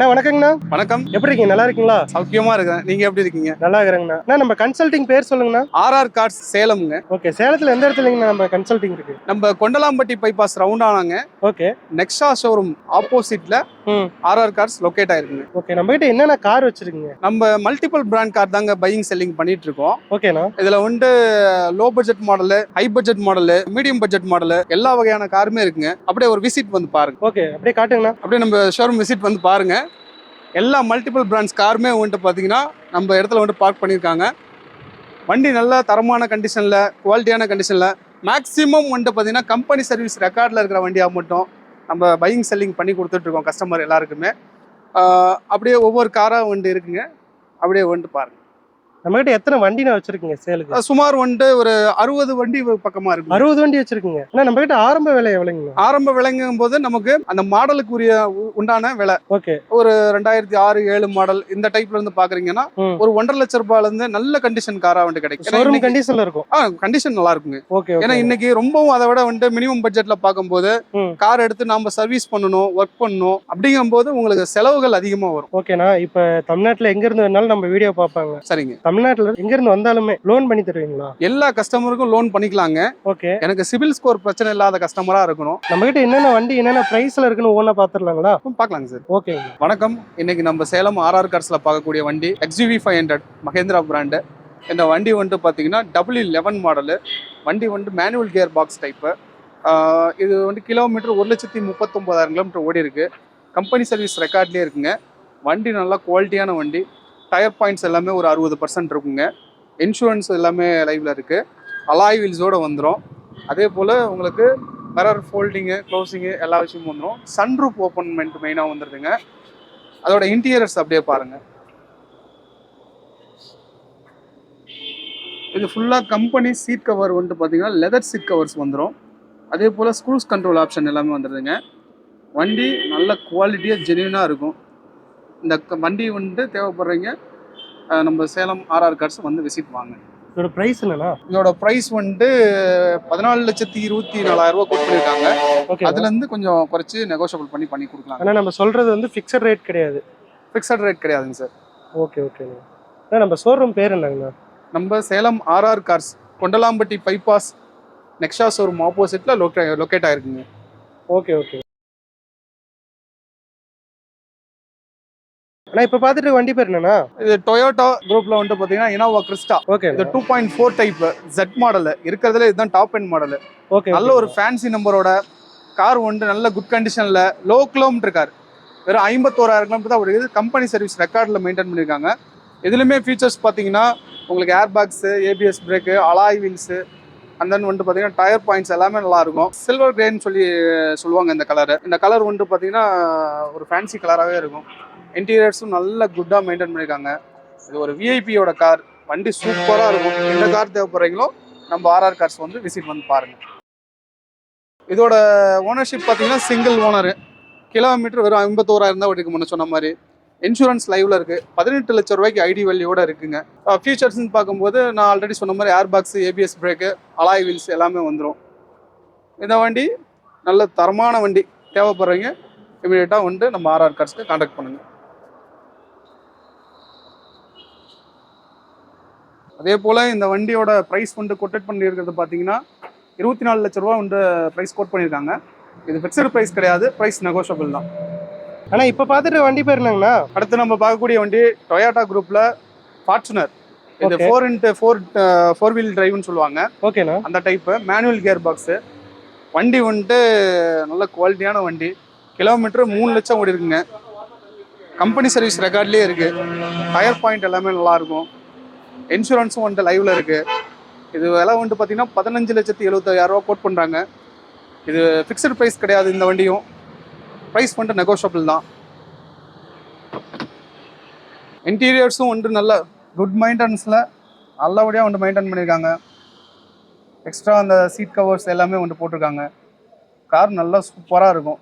அண்ணா வணக்கங்கண்ணா. வணக்கம். எப்படி இருக்கீங்க? நல்லா இருக்கீங்களா? சௌக்கியமா இருக்கேன். நீங்க எப்படி இருக்கீங்க? நல்லா இருக்கிறேங்கண்ணா. அண்ணா நம்ம கன்சல்டிங் பேர் சொல்லுங்கண்ணா. ஆர்ஆர் கார்ஸ் சேலம்ங்க. ஓகே. சேலத்துல எந்த இடத்துலங்கண்ணா நம்ம கன்சல்டிங் இருக்கு? நம்ம கொண்டலாம்பட்டி பைபாஸ் ரவுண்ட் ஆனாங்க. ஓகே. நெக்ஸா ஷோரூம் ஆப்போசிட்ல ஆர்ஆர் கார்ஸ் லொகேட் ஆயிருக்குங்க. ஓகே. நம்ம கிட்ட என்னென்ன கார் வச்சிருக்கீங்க? நம்ம மல்டிபிள் பிராண்ட் கார் தாங்க பையிங் செல்லிங் பண்ணிட்டு இருக்கோம். ஓகேண்ணா. இதுல low budget model, high budget model, medium budget model எல்லா வகையான காருமே இருக்குங்க. அப்படியே ஒரு விசிட் வந்து பாருங்க. ஓகே. அப்படியே காட்டுங்கண்ணா. அப்படியே நம்ம ஷோரூம் விசிட் வந்து பாருங்க. எல்லா மல்டிபிள் பிராண்ட்ஸ் காருமே பார்த்தீங்கன்னா நம்ம இடத்துல பார்க் பண்ணியிருக்காங்க. வண்டி நல்ல தரமான கண்டிஷனில், குவாலிட்டியான கண்டிஷனில், மேக்ஸிமம் பார்த்தீங்கன்னா கம்பெனி சர்வீஸ் ரெக்கார்டில் இருக்கிற வண்டியாக மட்டும் நம்ம பையிங் செல்லிங் பண்ணி கொடுத்துட்ருக்கோம் கஸ்டமர் எல்லாருக்குமே. அப்படியே ஒவ்வொரு காராக இருக்குங்க. அப்படியே பாருங்கள். நம்ம கிட்ட எத்தனை வண்டினா வச்சிருக்கீங்க சேலுக்கு? சுமார் ஒரு 60 வண்டி பக்கமா இருக்கு. 60 வண்டி வச்சிருக்கீங்க. ஆனா நம்ம கிட்ட ஆரம்ப விலை எவ்வளவுங்க? ஆரம்ப விலைங்கும் போது நமக்கு அந்த மாடலுக்கு உண்டான விலை ஓகே. ஒரு 2006 7 மாடல் இந்த டைப்ல இருந்து பாக்குறீங்கன்னா ஒரு 1.5 லட்சம் ரூபாயில இருந்து நல்ல கண்டிஷன் காரா கிடைக்கும். ஷோரூம் கண்டிஷன்ல இருக்கும். கண்டிஷன் நல்லா இருக்குங்க. ஓகே. ஏன்னா இன்னைக்கு ரொம்பவும் அதை விட மினிமம் பட்ஜெட்ல பார்க்கும்போது கார் எடுத்து நாம சர்வீஸ் பண்ணணும், ஒர்க் பண்ணணும் அப்படிங்கும் போது உங்களுக்கு செலவுகள் அதிகமா வரும். ஓகேண்ணா. இப்ப தமிழ்நாட்டுல எங்க இருந்து வேணாலும் நம்ம வீடியோ பார்ப்பாங்க. சரிங்க. தமிழ்நாட்டுல எங்க இருந்து வந்தாலுமே லோன் பண்ணி தருவீங்களா? எல்லா கஸ்டமருக்கும் லோன் பண்ணிக்கலாங்க. ஓகே. எனக்கு சிவில் ஸ்கோர் பிரச்சனை இல்லாத கஸ்டமரா இருக்கணும். நம்ம கிட்ட என்னென்ன வண்டி என்னென்ன பிரைஸ்ல இருக்குன்னு ஓனா பாத்துறலாங்களா? பாக்கலாங்க சார். ஓகே. வணக்கம். இன்னைக்கு நம்ம சேலம் ஆர்ஆர் கார்ஸ்ல பார்க்கக்கூடிய வண்டி XUV 500 மகேந்திரா பிராண்டு. இந்த வண்டி பாத்தீங்கன்னா W11 மாடலு. வண்டி மேனுவல் கியர் பாக்ஸ் டைப்பு. இது கிலோமீட்டர் 1,39,000 கிலோமீட்டர் ஓடி இருக்கு. கம்பெனி சர்வீஸ் ரெக்கார்ட்லேயே இருக்குங்க. வண்டி நல்லா குவாலிட்டியான வண்டி. டயர் பாயிண்ட்ஸ் எல்லாமே ஒரு 60% இருக்குங்க. இன்சூரன்ஸ் எல்லாமே லைவ்ல இருக்கு. அலாய் வீல்ஸோட வந்துடும். அதே போல் உங்களுக்கு மிரர் ஃபோல்டிங்கு, க்ளோசிங்கு எல்லா விஷயமும் வந்துடும். சன்ரூப் ஓப்பன்மெண்ட் மெயினாக வந்துடுதுங்க. அதோட இன்டீரியர்ஸ் அப்படியே பாருங்க. இது ஃபுல்லாக கம்பெனி சீட் கவர் பார்த்தீங்கன்னா லெதர் சீட் கவர்ஸ் வந்துடும். அதே போல் ஸ்க்ரூஸ் கண்ட்ரோல் ஆப்ஷன் எல்லாமே வந்துடுதுங்க. வண்டி நல்ல குவாலிட்டியாக ஜென்யூனாக இருக்கும். இந்த வண்டி தேவைப்படுறீங்க நம்ம சேலம் ஆர்ஆர் கார்ஸ் விசிட் வாங்க. இதோட பிரைஸ் என்னன்னா? இதோட பிரைஸ் 14,24,000 ரூபாய் கோட் பண்ணிருக்காங்க. அதுல இருந்து கொஞ்சம் குறைச்சு நெகோஷியபிள் பண்ணி கொடுக்கலாம். ஆனா நம்ம சொல்றது ஃபிக்ஸட் ரேட் கிடையாது. ஃபிக்ஸட் ரேட் கிடையாதுங்க சார். Okay okay. நம்ம ஷோரூம் பேர் என்னங்கண்ணா? நம்ம Salem RR cars Kondalampatti bypass Nexa showroom ஆப்போசிட்ல லொகேட் ஆயிருக்குங்க. Okay okay. ஆனா இப்ப பாத்துட்டு வண்டி பேர் என்னன்னா? இது டொயோட்டா குரூப்ல பாத்தீங்கன்னா இனோவா கிறிஸ்டா. ஓகே. இது 2.4 டைப் Z மாடல். இருக்கிறதுல இதுதான் டாப் எண்ட் மாடல். ஓகே. நல்ல ஒரு ஃபேன்சி நம்பரோட கார் நல்ல குட் கண்டிஷன்ல லோ கிலோமீட்டர் கார். வெறும் 51,000 கிலோமீட்டர் தான் ஒரு கம்பெனி சர்வீஸ் ரெக்கார்டில் மெயின்டைன் பண்ணியிருக்காங்க. இதுலையுமே ஃபீச்சர்ஸ் பார்த்தீங்கன்னா உங்களுக்கு air bags, ABS brake, alloy wheels, and then பார்த்தீங்கன்னா டயர் பாயிண்ட்ஸ் எல்லாமே நல்லாயிருக்கும். சில்வர் கிரேன்னு சொல்லுவாங்க இந்த கலரு. இந்த கலர் பார்த்தீங்கன்னா ஒரு ஃபேன்சி கலராகவே இருக்கும். இன்டீரியர்ஸும் நல்ல குட்டாக மெயின்டைன் பண்ணியிருக்காங்க. இது ஒரு விஐபியோட கார். வண்டி சூப்பராக இருக்கும். எந்த கார் தேவைப்படுறீங்களோ நம்ம ஆர்ஆர் கார்ஸ் விசிட் பாருங்கள். இதோட ஓனர்ஷிப் பார்த்தீங்கன்னா சிங்கிள் ஓனரு. கிலோமீட்டர் வெறும் 51,000 தான் ஓடிருக்கு முன்ன சொன்ன மாதிரி. இன்சூரன்ஸ் லைவ்ல இருக்கு. 18 லட்சம் ரூபாய்க்கு ஐடி வேல்யூட இருக்குங்க. ஃபீச்சர்ஸ்ன்னு பார்க்கும்போது நான் ஆல்ரெடி சொன்ன மாதிரி air bags, ABS brake, alloy wheels எல்லாமே வந்துடும். இந்த வண்டி நல்ல தரமான வண்டி. தேவைப்படுறீங்க இமீடியட்டாக நம்ம ஆர்ஆர் கார்ஸ்க்கு கான்டாக்ட் பண்ணுங்க. அதே போல் இந்த வண்டியோட ப்ரைஸ் கோட்டட் பண்ணியிருக்கிறது பார்த்தீங்கன்னா 24 லட்ச ரூபா ப்ரைஸ் கோட் பண்ணியிருக்காங்க. இது ஃபிக்ஸட் ப்ரைஸ் கிடையாது. ப்ரைஸ் நெகோஷியபிள் தான். ஆனால் இப்போ பார்த்துட்டு வண்டி பேர் என்னங்கண்ணா? அடுத்து நம்ம பார்க்கக்கூடிய வண்டி டொயோட்டா குரூப்பில் ஃபார்ச்சுனர். இது 4x4 வீல் டிரைவ்னு சொல்லுவாங்க. ஓகேண்ணா. அந்த டைப்பு மேனுவல் கியர் பாக்ஸு. வண்டி நல்ல குவாலிட்டியான வண்டி. கிலோமீட்டர் 3 லட்சம் ஓடி இருக்குங்க. கம்பெனி சர்வீஸ் ரெக்கார்ட்லேயே இருக்குது. டயர் பாயிண்ட் எல்லாமே நல்லாயிருக்கும். இன்சூரன்ஸும் லைவ்ல இருக்குது. இது விலை பார்த்தீங்கன்னா 15,70,000 ரூபா கோட் பண்ணுறாங்க. இது ஃபிக்ஸட் ப்ரைஸ் கிடையாது. இந்த வண்டியும் ப்ரைஸ் நெகோஷியபிள் தான். இன்டீரியர்ஸும் நல்ல குட் மெயின்டெனன்ஸில் நல்லபடியாக மெயின்டைன் பண்ணியிருக்காங்க. எக்ஸ்ட்ரா அந்த சீட் கவர்ஸ் எல்லாமே போட்டிருக்காங்க. கார் நல்லா சூப்பராக இருக்கும்.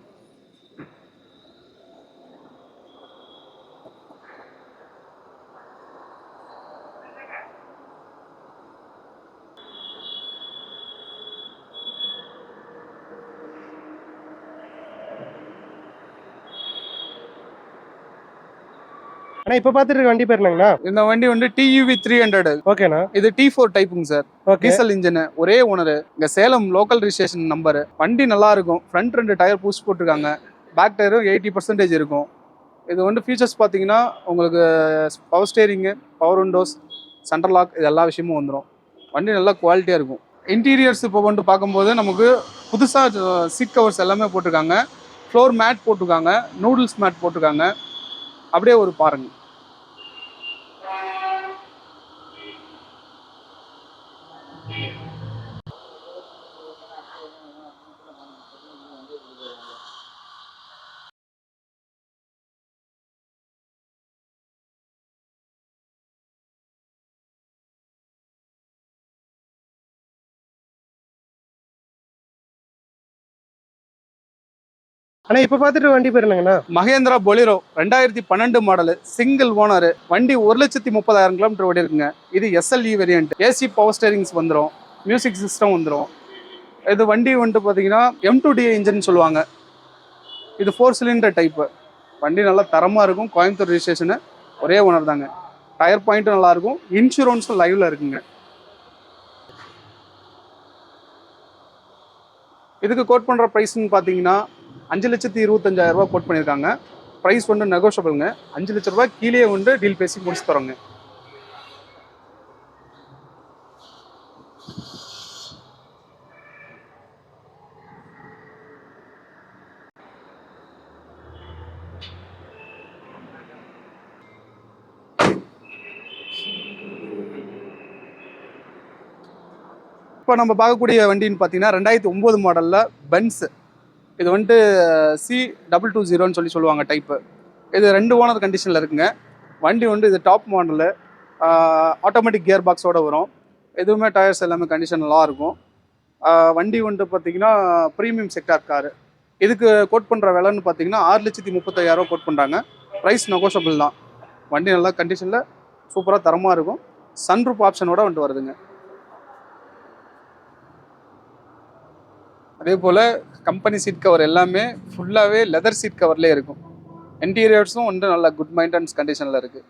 ஆனால் இப்போ பார்த்துட்டு இருக்க வண்டி பேர் என்னங்கண்ணா? இந்த வண்டி வந்து TUV 300. ஓகேண்ணா. இது T4 டைப்புங்க சார். ஓகே. டீசல் இன்ஜின், ஒரே ஓனர், இங்க சேலம் லோக்கல் ரிஜிஸ்ட்ரேஷன் நம்பர். வண்டி நல்லா இருக்கும். ஃப்ரண்ட் 2 டயர் புஷ் போட்டிருக்காங்க. பேக் டயரும் 80% இருக்கும். இது வந்து ஃபீச்சர்ஸ் பார்த்தீங்கன்னா உங்களுக்கு power steering, power windows, central lock, இது எல்லா விஷயமும் வந்துடும். வண்டி நல்லா குவாலிட்டியாக இருக்கும். இன்டீரியர்ஸ் இப்போ வந்து பார்க்கும்போது நமக்கு புதுசாக சீட் கவர்ஸ் எல்லாமே போட்டிருக்காங்க. ஃப்ளோர் மேட் போட்டிருக்காங்க, நூடுல்ஸ் மேட் போட்டிருக்காங்க. அப்படியே ஒரு பாருங்க. ஆனால் இப்போ பார்த்துட்டு இருக்க வண்டி பேர் என்னங்கண்ணா? Mahindra Bolero 2012 model, single owner. வண்டி 1,30,000 கிலோமீட்டர் ஓடி இருக்குங்க. இது SLE variant. AC power steerings வந்துடும், மியூசிக் சிஸ்டம் வந்துடும். இது வண்டி வந்துட்டு பார்த்தீங்கன்னா M2DI இன்ஜின் சொல்லுவாங்க. இது 4 சிலிண்டர் டைப்பு. வண்டி நல்லா தரமாக இருக்கும். கோயம்புத்தூர் ரிஜிஸ்ட்ரேஷனு, ஒரே ஓனர் தாங்க. டயர் பாயிண்ட்டும் நல்லாயிருக்கும். இன்சூரன்ஸும் லைவில் இருக்குங்க. இதுக்கு கோட் பண்ணுற ப்ரைஸ்ன்னு பார்த்தீங்கன்னா 5,25,000 ரூபா கோட் பண்ணியிருக்காங்க. ப்ரைஸ் வந்து நெகோஷியபிளுங்க. 5 லட்ச ரூபாய் கீழே வந்து டீல் பேசி முடிச்சு தரோங்க. இப்போ நம்ம பார்க்கக்கூடிய வண்டின்னு பார்த்தீங்கன்னா 2009 மாடலில் பென்ஸ். இது வந்துட்டு C220 சொல்லி சொல்லுவாங்க டைப்பு. இது 2 ஓனர் கண்டிஷனில் இருக்குங்க. வண்டி வந்து இது டாப் மாடலு, ஆட்டோமேட்டிக் கியர் பாக்ஸோடு வரும். எதுவுமே டயர்ஸ் எல்லாமே கண்டிஷன் நல்லா இருக்கும். வண்டி வந்துட்டு பார்த்தீங்கன்னா ப்ரீமியம் செக்டார் காரு. இதுக்கு கோட் பண்ணுற விலைன்னு பார்த்தீங்கன்னா 6,35,000 கோட் பண்ணுறாங்க. ப்ரைஸ் நெகோஷியபிள் தான். வண்டி நல்லா கண்டிஷனில் சூப்பராக தரமாக இருக்கும். சன்ரூப் ஆப்ஷனோட வந்துட்டு வருதுங்க. அதே போல் கம்பெனி சீட் கவர் எல்லாமே ஃபுல்லாகவே லெதர் சீட் கவர்லேயே இருக்கும். இன்டீரியர்ஸும் வந்து நல்ல குட் மெயின்டெனன்ஸ் கண்டிஷனில் இருக்குது.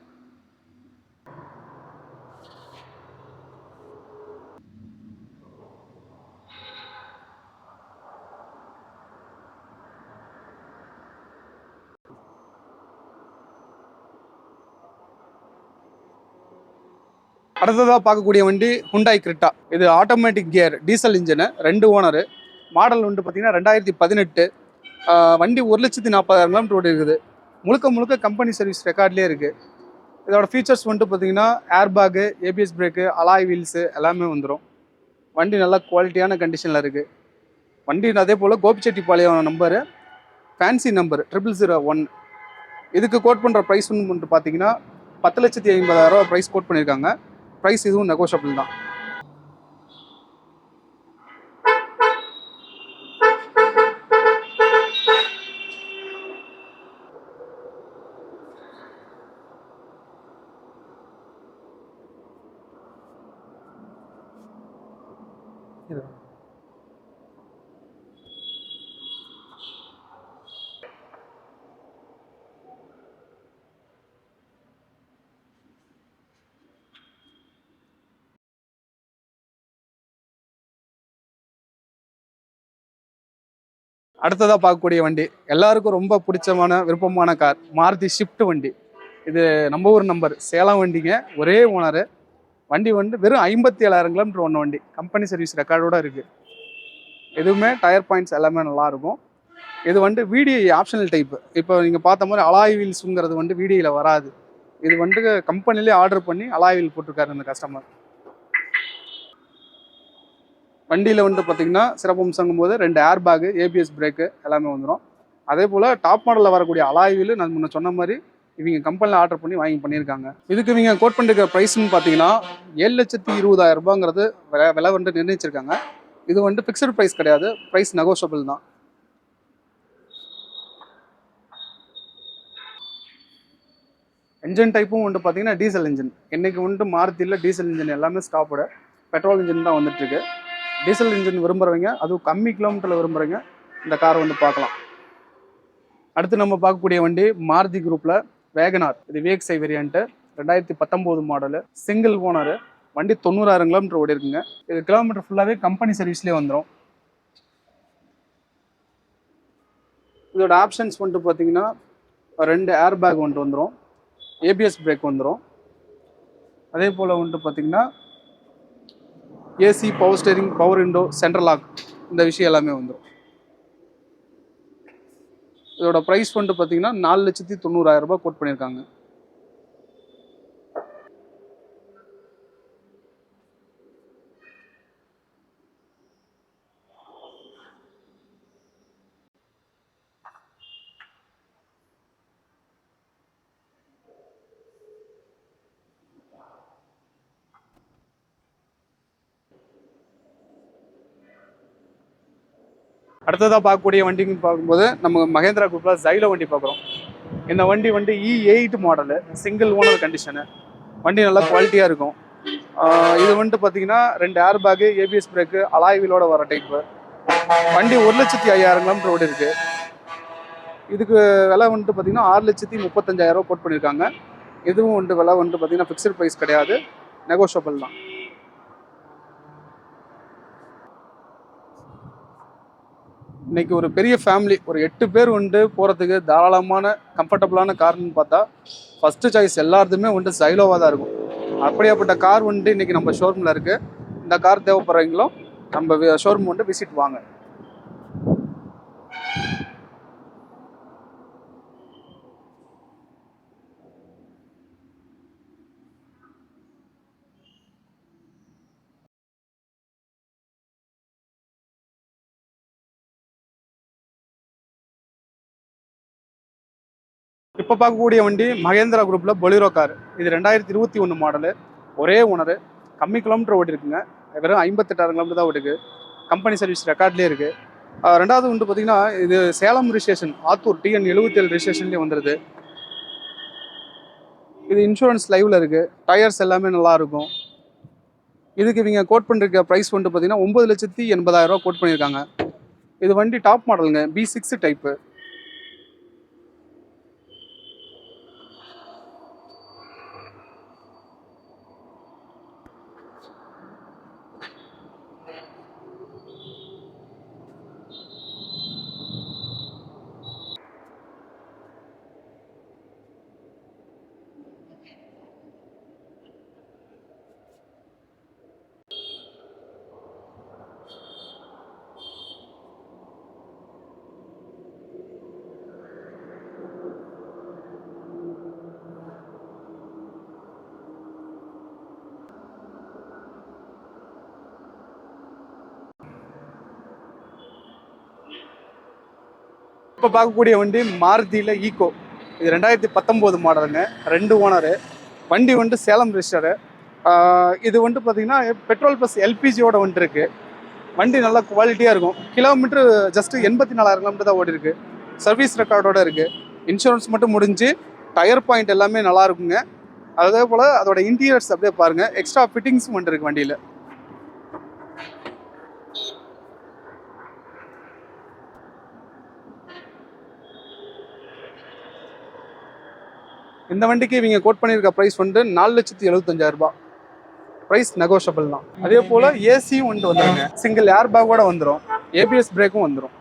அடுத்ததாக பார்க்கக்கூடிய வண்டி ஹுண்டாய் கிரெட்டா. இது automatic gear, diesel engine, 2 owner. Model வந்து பார்த்தீங்கன்னா 2018. வண்டி 1,40,000 கிலோமீட்டர் ஓடி இருக்குது. முழுக்க கம்பெனி சர்வீஸ் ரெக்கார்ட்லேயே இருக்குது. இதோட ஃபீச்சர்ஸ் வந்துட்டு பார்த்தீங்கன்னா air bag, ABS brake, alloy wheels எல்லாமே வந்துடும். வண்டி நல்லா குவாலிட்டியான கண்டிஷனில் இருக்குது. வண்டி அதே போல் கோபிச்செட்டிப்பாளையம் நம்பரு, ஃபேன்சி நம்பர் 0001. இதுக்கு கோட் பண்ணுற ப்ரைஸ் வந்துட்டு பார்த்தீங்கன்னா 10,50,000 ரூபா ப்ரைஸ் கோட் பண்ணியிருக்காங்க. ப்ரைஸ் இதுவும் நெகோஷியபிள் தான். அடுத்ததாக பார்க்கக்கூடிய வண்டி எல்லாருக்கும் ரொம்ப பிடிச்சமான விருப்பமான கார், மாருதி ஷிஃப்ட் வண்டி. இது நம்ம ஊர் நம்பர், சேலம் வண்டிங்க, ஒரே ஓனர். வண்டி வந்து வெறும் 57,000 கிலோமீட்டர் ஒன்று வண்டி. கம்பெனி சர்வீஸ் ரெக்கார்டோடு இருக்குது. எதுவுமே டயர் பாயிண்ட்ஸ் எல்லாமே நல்லாயிருக்கும். இது வந்து VDI ஆப்ஷனல் டைப்பு. இப்போ நீங்கள் பார்த்த மாதிரி அலாய் வீல்ஸுங்கிறது வந்து VDIயில் வராது. இது வந்து கம்பெனிலே ஆர்டர் பண்ணி அலாய் வீல் போட்டிருக்காரு இந்த கஸ்டமர். வண்டியில் வந்து பார்த்தீங்கன்னா சிறப்பம்சங்கும் போது 2 ஏர் பேக்கு, ABS பிரேக்கு எல்லாமே வந்துடும். அதே போல் டாப் மாடலில் வரக்கூடிய அலாய் வீல் நான் முன்ன சொன்ன மாதிரி இவங்க கம்பெனியில் ஆர்டர் பண்ணி வாங்கி பண்ணியிருக்காங்க. இதுக்கு இவங்க கோட் பண்ணிருக்கிற ப்ரைஸ்ன்னு பார்த்தீங்கன்னா 7,20,000 ரூபாங்கிறது விலை வந்து நிர்ணயிச்சிருக்காங்க. இது வந்து ஃபிக்ஸட் ப்ரைஸ் கிடையாது, ப்ரைஸ் நெகோஷியபிள் தான். இன்ஜின் டைப்பும் வந்து பார்த்தீங்கன்னா டீசல் இன்ஜின். இன்றைக்கி வந்துட்டு மாருதியில் டீசல் இன்ஜின் எல்லாமே ஸ்டாப்போட பெட்ரோல் இன்ஜின் தான் வந்துட்டுருக்கு. டீசல் இன்ஜின் விரும்புகிறவங்க, அதுவும் கம்மி கிலோமீட்டரில் விரும்புகிறவங்க இந்த காரை வந்து பார்க்கலாம். அடுத்து நம்ம பார்க்கக்கூடிய வண்டி மாருதி குரூப்பில் வேகனார். இது VXI variant, 2019 model, single owner. வண்டி 90,000 கிலோமீட்டர் ஓடி இருக்குங்க. இது கிலோமீட்டர் ஃபுல்லாகவே கம்பெனி சர்வீஸ்லேயே வந்துடும். இதோட ஆப்ஷன்ஸ் வந்துட்டு பார்த்தீங்கன்னா 2 ஏர் பேக் வந்துட்டு வந்துடும், ABS பிரேக் வந்துடும். அதே போல் வந்துட்டு பார்த்தீங்கன்னா AC, power steering, power window, central lock, இந்த விஷயம் எல்லாமே வந்துடும். இதோட ப்ரைஸ் வந்துட்டு பார்த்தீங்கன்னா 4,90,000 ரூபாய் கோட் பண்ணியிருக்காங்க. அடுத்ததாக பார்க்கக்கூடிய வண்டின்னு பார்க்கும்போது நம்ம மகேந்திரா குரூப்பில் ஜைலோ வண்டி பார்க்குறோம். இந்த வண்டி E8 model, single owner condition. வண்டி நல்லா குவாலிட்டியாக இருக்கும். இது வந்துட்டு பார்த்தீங்கன்னா 2 air bag, ABS brake, alloy வீலோட வர டைப்பு. வண்டி 1,05,000 கிலோமீட்டர் ஓடி இருக்குது. இதுக்கு விலை வந்துட்டு பார்த்தீங்கன்னா 6,35,000 கோட் பண்ணியிருக்காங்க. இதுவும் வந்துட்டு விலை வந்துட்டு பார்த்தீங்கன்னா ஃபிக்ஸ்டு ப்ரைஸ் கிடையாது, நெகோஷியபிள் தான். இன்றைக்கி ஒரு பெரிய ஃபேமிலி, ஒரு 8 பேர் வந்துட்டு போகிறதுக்கு தாராளமான கம்ஃபர்டபுளான கார்னு பார்த்தா ஃபஸ்ட்டு சாய்ஸ் எல்லாருக்குமே வந்துட்டு ஜைலோவாக தான் இருக்கும். அப்படியாப்பட்ட கார் வந்துட்டு இன்றைக்கி நம்ம ஷோரூமில் இருக்குது. இந்த கார் தேவைப்படுறவங்களும் நம்ம ஷோரூம் வந்துட்டு விசிட் வாங்க. இப்போ பார்க்கக்கூடிய வண்டி மகேந்திரா குரூப்பில் பொலிரோ கார். இது 2021 மாடலு, ஒரே ஓனரு, கம்மி கிலோமீட்டர் ஓடி இருக்குங்க. வெறும் 58,000 கிலோமீட்டர் தான் ஓடிருக்கு. கம்பெனி சர்வீஸ் ரெக்கார்ட்லேயே இருக்குது. ரெண்டாவது வந்துட்டு பார்த்தீங்கன்னா இது சேலம் ரிஜிஸ்ட்ரேஷன், ஆத்தூர் TN 77 ரிஜிஸ்ட்ரேஷன்லேயே வந்துடுது. இது இன்சூரன்ஸ் லைவில் இருக்குது. டயர்ஸ் எல்லாமே நல்லாயிருக்கும். இதுக்கு இவங்க கோட் பண்ணிருக்க ப்ரைஸ் வந்துட்டு பார்த்தீங்கன்னா 9,80,000 ரூபா கோட் பண்ணியிருக்காங்க. இது வண்டி டாப் மாடலுங்க, B6 டைப்பு. இப்போ பார்க்கக்கூடிய வண்டி மாருதியில் ஈக்கோ. இது 2019 மாடலுங்க, 2 ஓனரு. வண்டி வந்துட்டு சேலம் ரிஜிஸ்டரு. இது வந்துட்டு பார்த்தீங்கன்னா பெட்ரோல் ப்ளஸ் LPGயோட வந்துட்டு இருக்கு. வண்டி நல்லா குவாலிட்டியாக இருக்கும். கிலோமீட்டர் ஜஸ்ட் 84,000 கிலோமீட்டர் தான் ஓடி இருக்கு. சர்வீஸ் ரெக்கார்டோட இருக்குது. இன்சூரன்ஸ் மட்டும் முடிஞ்சு, டயர் பாயிண்ட் எல்லாமே நல்லா இருக்குங்க. அதே போல் அதோட இன்டீரியர்ஸ் அப்படியே பாருங்கள், எக்ஸ்ட்ரா ஃபிட்டிங்ஸும் வந்துட்டு இருக்கு வண்டியில். இந்த வண்டிக்கு இவங்க கோட் பண்ணியிருக்க ப்ரைஸ் வந்துட்டு 4,75,000 ரூபாய். ப்ரைஸ் நெகோஷியபிள் தான். அதே போல் ஏசியும் வந்துட்டு வந்துடுங்க, சிங்கிள் ஏர் பேக்கோட வந்துடும், ABS பிரேக்கும் வந்துடும்.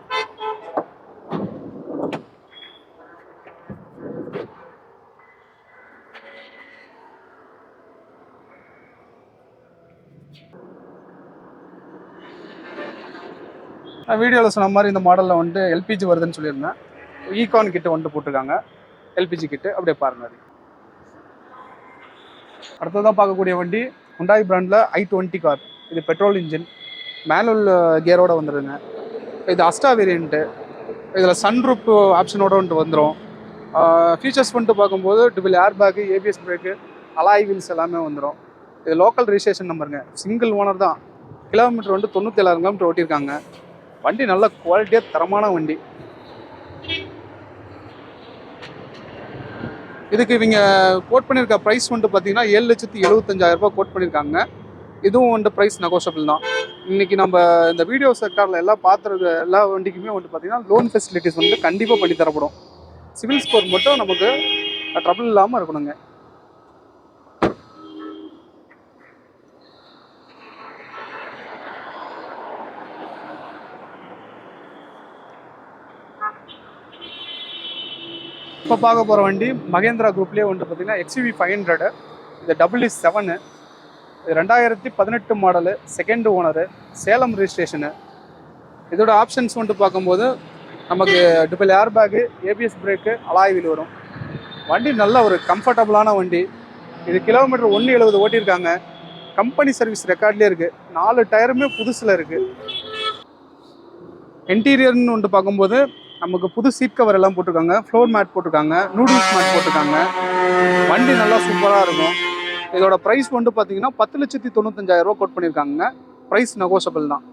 நான் வீடியோவில் சொன்ன மாதிரி இந்த மாடலில் வந்துட்டு LPG வருதுன்னு சொல்லியிருந்தேன். ஈகான் கிட்ட வந்துட்டு போட்டிருக்காங்க, LPG கிட்டு. அப்படியே பாருங்கள். அடுத்ததான் பார்க்கக்கூடிய வண்டி Hyundai பிராண்டில் i20 கார். இது பெட்ரோல் இன்ஜின், மேனுவல் கியரோட வந்துடுங்க. இது அஸ்டா வேரியண்ட்டு. இதில் சன்ரூப் ஆப்ஷனோட வந்துட்டு வந்துடும். ஃபீச்சர்ஸ் வந்துட்டு பார்க்கும்போது dual air bag, ABS brake, alloy wheels எல்லாமே வந்துடும். இது லோக்கல் ரிஜிஸ்ட்ரேஷன் நம்பருங்க, சிங்கிள் ஓனர் தான். கிலோமீட்டர் வந்துட்டு 97,000 கிலோமீட்டர் ஓட்டியிருக்காங்க. வண்டி நல்ல குவாலிட்டியாக தரமான வண்டி. இதுக்கு இவங்க கோட் பண்ணியிருக்க ப்ரைஸ் வந்துட்டு பார்த்தீங்கன்னா 7,75,000 ரூபாய் கோட் பண்ணியிருக்காங்க. இதுவும் வந்துட்டு ப்ரைஸ் நெகோஷியபிள் தான். இன்றைக்கி நம்ம இந்த வீடியோ செக்டாரில் எல்லாம் பார்த்துருக்க எல்லா வண்டிக்குமே வந்துட்டு பார்த்தீங்கன்னா லோன் ஃபெசிலிட்டிஸ் வந்துட்டு கண்டிப்பாக பண்ணி தரப்படும். சிவில் ஸ்கோர் மட்டும் நமக்கு ட்ரபிள் இல்லாமல் இருக்கணுங்க. இப்போ பார்க்க போகிற வண்டி மகேந்திரா குரூப்லேயே வந்து பார்த்தீங்கன்னா XUV 500. இது EE7. இது 2018 model, second owner, Salem registration. இதோட ஆப்ஷன்ஸ் வந்துட்டு பார்க்கும்போது நமக்கு dual air bag, ABS brake, alloy wheel வரும். வண்டி நல்ல ஒரு கம்ஃபர்டபுளான வண்டி. இது கிலோமீட்டர் 170 ஓட்டியிருக்காங்க. கம்பெனி சர்வீஸ் ரெக்கார்ட்லேயே இருக்குது. 4 டயருமே புதுசில் இருக்குது. இன்டீரியர்னு வந்துட்டு பார்க்கும்போது நமக்கு புது சீட் கவர் எல்லாம் போட்டிருக்காங்க, ஃப்ளோர் மேட் போட்டிருக்காங்க, நூடுல்ஸ் மேட் போட்டிருக்காங்க. வண்டி நல்லா சூப்பராக இருக்கும். இதோட ப்ரைஸ் வந்து பார்த்தீங்கன்னா 10,95,000 ரூபா கோட் பண்ணியிருக்காங்க. ப்ரைஸ் நெகோஷியபிள் தான்.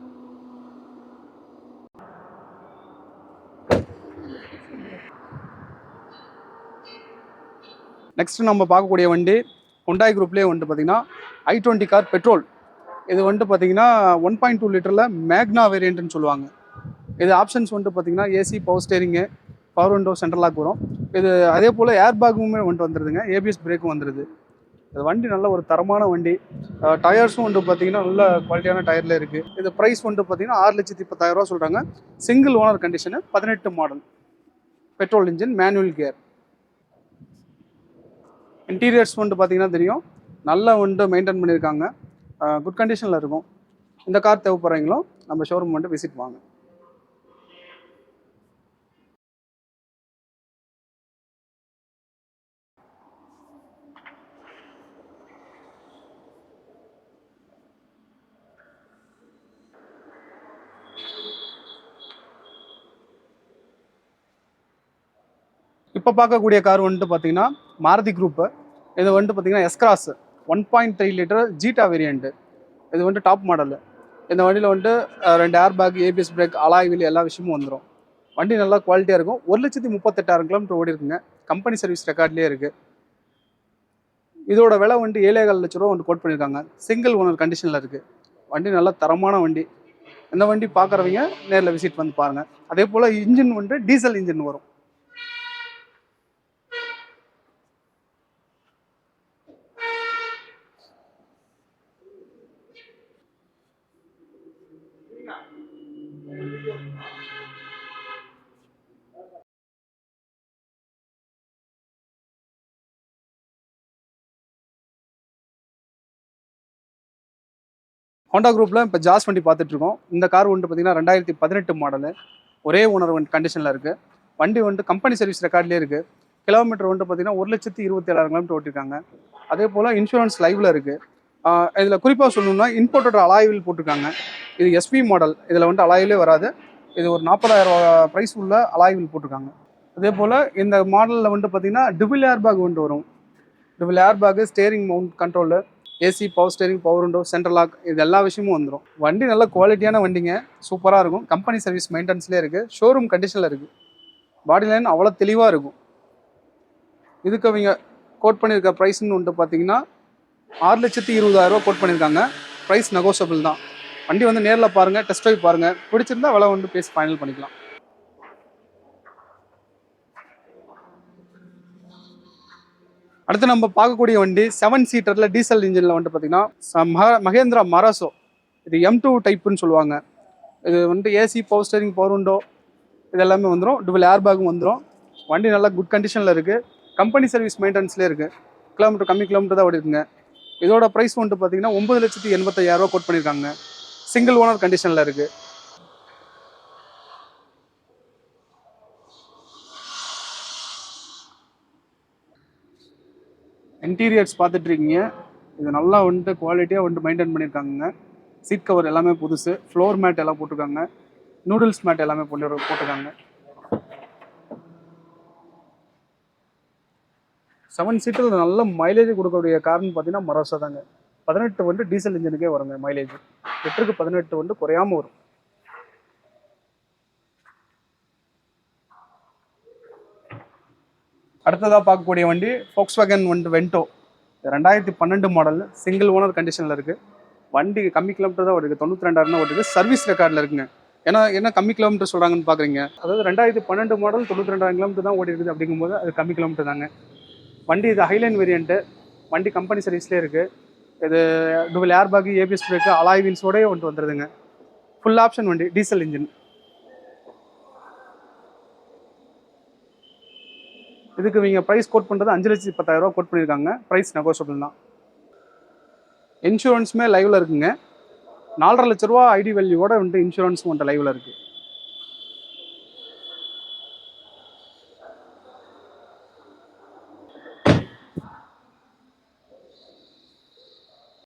நெக்ஸ்ட் நம்ம பார்க்கக்கூடிய வண்டி ஹுண்டாய் குரூப்லேயே வந்துட்டு பார்த்தீங்கன்னா i20 கார் பெட்ரோல். இது வந்துட்டு பார்த்தீங்கன்னா 1.2 லிட்டரில் மேக்னா வேரியண்ட்னு சொல்லுவாங்க. இது ஆப்ஷன்ஸ் வந்துட்டு பார்த்தீங்கன்னா AC, power steering, power window, central lock வரும். இது அதே போல் ஏர் பேக்குமே வந்துட்டு வந்துடுதுங்க, ABS பிரேக்கும் வந்துடுது. இது வண்டி நல்ல ஒரு தரமான வண்டி. டயர்ஸும் வந்துட்டு பார்த்தீங்கன்னா நல்ல குவாலிட்டியான டயரில் இருக்குது. இது ப்ரைஸ் வந்துட்டு பார்த்தீங்கன்னா 6,10,000 ரூபா சொல்கிறாங்க. Single owner condition, 18 model, petrol engine, manual gear. Interiors வந்துட்டு பார்த்தீங்கன்னா தெரியும், நல்லா வந்துட்டு மெயின்டைன் பண்ணியிருக்காங்க. குட் கண்டிஷனில் இருக்கும். இந்த கார் தேவைப்படுறீங்களோ நம்ம ஷோரூம் வந்துட்டு விசிட் வாங்க. இப்போ பார்க்கக்கூடிய கார் வந்துட்டு பார்த்தீங்கன்னா மாருதி குரூப்பு. இது வந்துட்டு பார்த்தீங்கன்னா S-Cross 1.3 லிட்டர் ஜீட்டா வேரியண்ட்டு. இது வந்துட்டு டாப் மாடலு. இந்த வண்டியில் வந்துட்டு 2 air bag, ABS brake, alloy wheel எல்லா விஷயமும் வந்துடும். வண்டி நல்லா குவாலிட்டியாக இருக்கும். 1,38,000 கிலோமீட்டர் ஓடி இருக்குங்க. கம்பெனி சர்வீஸ் ரெக்கார்ட்லேயே இருக்குது. இதோட விலை வந்துட்டு 7,15 லட்ச ரூபா வந்துட்டு கோட் பண்ணியிருக்காங்க. சிங்கிள் ஓனர் கண்டிஷனில் இருக்குது. வண்டி நல்லா தரமான வண்டி. இந்த வண்டி பார்க்குறவங்க நேரில் விசிட் வந்து பாருங்கள். அதே போல் இன்ஜின் வந்துட்டு டீசல் இன்ஜின் வரும். ஹோண்டா குரூப்பில் இப்போ ஜாஸ் வண்டி பார்த்துட்ருக்கோம். இந்த கார் வந்துட்டு பார்த்தீங்கன்னா 2018 மாடலு, ஒரே ஓனர் வந்துட்டு கண்டிஷனில் இருக்குது. வண்டி வந்துட்டு கம்பெனி சர்வீஸ் ரெக்கார்ட்லேயே இருக்குது. கிலோமீட்டர் வந்துட்டு பார்த்தீங்கன்னா 1,27,000 கிலோமீட்டர் ஓட்டிருக்காங்க. அதே போல் இன்சூரன்ஸ் லைவில் இருக்குது. இதில் குறிப்பாக சொல்லணும்னா இம்போர்ட்டட் அலாய்வில் போட்டிருக்காங்க. இது SV மாடல். இதில் வந்துட்டு அலாயிலே வராது. இது ஒரு 40,000 ப்ரைஸ் உள்ள அலாய்வில் போட்டிருக்காங்க. அதே போல் இந்த மாடலில் வந்துட்டு பார்த்தீங்கன்னா டுவெல் ஏர் பேக் வந்துட்டு வரும். Dual air bag, steering mount control, AC, power steering, power window, central lock, இது எல்லா விஷயமும் வந்துடும். வண்டி நல்ல குவாலிட்டியான வண்டிங்க, சூப்பராக இருக்கும். கம்பெனி சர்வீஸ் மெயின்டெனன்ஸ்லேயே இருக்குது. ஷோரூம் கண்டிஷனில் இருக்குது. பாடி லைன் அவ்வளோ தெளிவாக இருக்கும். இதுக்கு அவங்க கோட் பண்ணியிருக்க ப்ரைஸ்ன்னு வந்துட்டு பார்த்தீங்கன்னா 6,20,000 ரூபா கோட் பண்ணியிருக்காங்க. ப்ரைஸ் நெகோஷியபிள் தான். வண்டி வந்து நேரில் பாருங்கள், டெஸ்ட் ட்ரைவ் பாருங்கள். பிடிச்சிருந்தா விலை வந்து பேசி ஃபைனல் பண்ணிக்கலாம். அடுத்து நம்ம பார்க்கக்கூடிய வண்டி 7 சீட்டரில் டீசல் இன்ஜினில் வந்துட்டு பார்த்தீங்கன்னா மகேந்திரா மராசோ. இது M2 டைப்புன்னு சொல்லுவாங்க. இது வந்துட்டு AC, power steering, power window இது எல்லாமே வந்துடும். டுவெல் ஏர் பேக்கும் வந்துடும். வண்டி நல்லா குட் கண்டிஷனில் இருக்குது. கம்பெனி சர்வீஸ் மெயின்டெனன்ஸ்லேயே இருக்குது. கிலோமீட்டர் கம்மி கிலோமீட்டர் தான் ஓடி இருக்குங்க. இதோட ப்ரைஸ் வந்துட்டு பார்த்தீங்கன்னா 9,85,000 ரூபா கோட் பண்ணியிருக்காங்க. சிங்கிள் ஓனர் கண்டிஷனில் இருக்குது. இன்டீரியர்ஸ் பார்த்துட்டு இருக்கீங்க. இது நல்லா வந்துட்டு குவாலிட்டியாக வந்துட்டு மெயின்டைன் பண்ணியிருக்காங்க. சீட் கவர் எல்லாமே புதுசு, ஃப்ளோர் மேட் எல்லாம் போட்டிருக்காங்க, நூடுல்ஸ் மேட் எல்லாமே போட்டிருக்காங்க. 7 சீட்டில் நல்ல மைலேஜ் கொடுக்கக்கூடிய கார்னு பார்த்தீங்கன்னா மராசோ தாங்க. 18 வந்துட்டு டீசல் இன்ஜினுக்கே வருங்க மைலேஜ். லிட்டருக்கு 18 வந்துட்டு குறையாமல் வரும். அடுத்ததாக பார்க்கக்கூடிய வண்டி Volkswagen வந்துட்டு வென்டோ. 2012 மாடல், சிங்கிள் ஓனர் கண்டிஷனில் இருக்குது. வண்டி கம்மி கிலோமீட்டர் தான் ஓடிருக்கு. 92,000 தான் ஓடிருக்கு. சர்வீஸ் ரெக்கார்டில் இருக்குங்க. ஏன்னா என்ன கம்மி கிலோமீட்டர் சொல்கிறாங்கன்னு பார்க்குறீங்க. அதாவது 2012 மாடல் 92,000 கிலோமீட்டர் தான் ஓடி இருக்குது. அப்படிங்கும்போது அது கம்மி கிலோமீட்டர் தாங்க. வண்டி இது ஹைலைன் வேரியண்ட்டு, வண்டி கம்பெனி சர்வீஸ்லேயே இருக்குது. இது dual air bag, ABS brake, alloy வீல்ஸோடய வந்துடுதுங்க. ஃபுல் ஆப்ஷன் வண்டி, டீசல் இன்ஜின். இதுக்கு இவங்க ப்ரைஸ் கோட் பண்ணுறது 5,10,000 கோட் பண்ணியிருக்காங்க. ப்ரைஸ் நெகோஷியபிள் தான். இன்சூரன்ஸுமே லைவில் இருக்குங்க. 4,50,000 ஐடி வேல்யூவோட வந்து இன்சூரன்ஸும் வந்துட்டு லைவில் இருக்குது.